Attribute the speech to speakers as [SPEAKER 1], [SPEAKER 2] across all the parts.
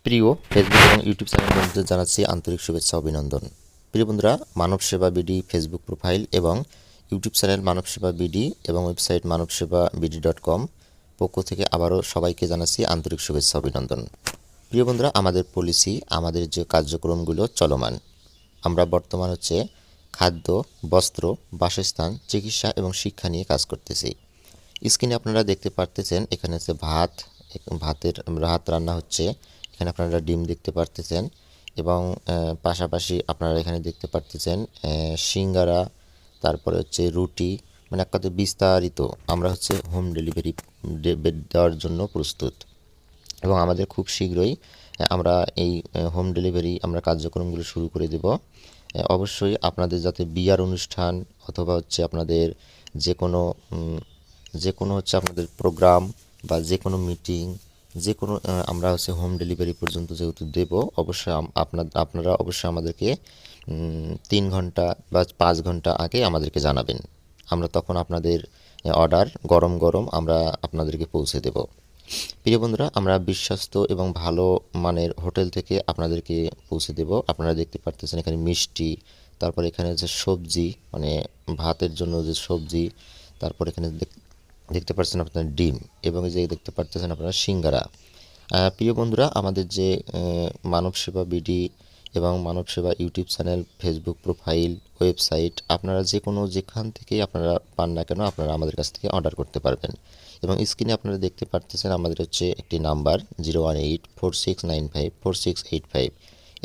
[SPEAKER 1] প্রিয় ফেসবুক এবং YouTube channel বন্ধুদের জানাচ্ছি আন্তরিক শুভেচ্ছা অভিনন্দন। প্রিয় বন্ধুরা, মানব সেবা বিডি ফেসবুক প্রোফাইল এবং ইউটিউব চ্যানেল মানব সেবা বিডি এবং ওয়েবসাইট manavsebaBD.com পক্ষ থেকে আবারও সবাইকে জানাচ্ছি আন্তরিক শুভেচ্ছা অভিনন্দন। প্রিয় বন্ধুরা, আমাদের পলিসি, আমাদের যে কার্যক্রমগুলো চলমান, আমরা বর্তমান খাদ্য, বস্ত্র, বাসস্থান, চিকিৎসা এবং শিক্ষা নিয়ে কাজ করতেছি। স্ক্রিনে আপনারা দেখতে পারতেছেন, এখানে ভাত রান্না হচ্ছে। এখানে আপনারা ডিম দেখতে পারতেছেন এবং পাশাপাশি আপনারা এখানে দেখতে পারতেছেন সিঙ্গারা, তারপরে রুটি, মানে এক কথায় বিস্তারিত আমরা হোম ডেলিভারি দেওয়ার জন্য প্রস্তুত এবং আমাদের খুব শীঘ্রই আমরা এই হোম ডেলিভারি আমরা কার্যক্রমগুলো শুরু করে দেব। অবশ্যই আপনাদের যাতে বিয়ার অনুষ্ঠান অথবা আপনাদের যে কোনো আপনাদের প্রোগ্রাম বা যে কোনো মিটিং, যে কোনো আমরা হোম ডেলিভারি পর্যন্ত যেহেতু দেব, অবশ্যই আপনারা অবশ্যই আমাদেরকে 3 ঘন্টা বা 5 ঘন্টা আগে আমাদেরকে জানাবেন। আমরা তখন আপনাদের অর্ডার গরম গরম আমরা আপনাদেরকে পৌঁছে দেব। প্রিয় বন্ধুরা, আমরা বিশ্বস্ত এবং ভালো মানের হোটেল থেকে আপনাদেরকে পৌঁছে দেব। আপনারা দেখতে পারতেছেন এখানে মিষ্টি, তারপর এখানে সবজি, মানে ভাতের জন্য যে সবজি, তারপর এখানে দেখতে পাচ্ছেন আপনারা ডিম এবং এই যে দেখতে পারতেছেন আপনারা সিঙ্গারা। প্রিয় বন্ধুরা, আমাদের যে মানব সেবা বিডি এবং মানব সেবা YouTube channel, Facebook profile, website, আপনারা যেখান থেকেই আপনারা পান না কেন আপনারা আমাদের কাছ থেকে অর্ডার করতে পারবেন। এবং স্ক্রিনে আপনারা দেখতে পারতেছেন আমাদের একটি নাম্বার 01846954685।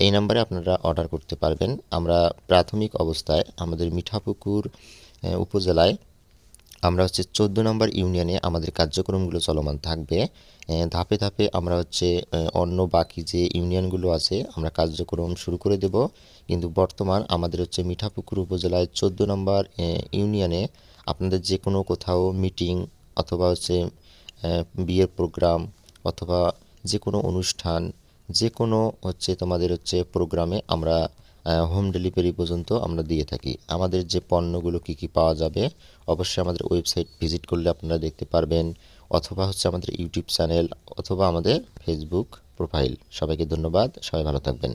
[SPEAKER 1] এই নাম্বারে আপনারা অর্ডার করতে পারবেন। আমরা প্রাথমিক অবস্থায় আমাদের মিঠাপুকুর উপজেলায় আমরা 14 নম্বর ইউনিয়নে আমাদের কার্যক্রমগুলো চলমান থাকবে। ধাপে ধাপে আমরা অন্য বাকি যে ইউনিয়নগুলো আছে আমরা কার্যক্রম শুরু করে দেব। কিন্তু বর্তমান আমাদের মিঠাপুকুর উপজেলায় 14 নম্বর ইউনিয়নে আপনাদের যে কোনো কোথাও মিটিং অথবা বিয়ের প্রোগ্রাম অথবা যে কোনো অনুষ্ঠান, যে কোনো তোমাদের প্রোগ্রামে আমরা হোম ডেলিভারি পর্যন্ত আমরা দিয়ে থাকি। আমাদের যে পণ্যগুলো কী কী পাওয়া যাবে অবশ্যই আমাদের ওয়েবসাইট ভিজিট করলে আপনারা দেখতে পারবেন, অথবা আমাদের ইউটিউব চ্যানেল অথবা আমাদের ফেসবুক প্রোফাইল। সবাইকে ধন্যবাদ, সবাই ভালো থাকবেন।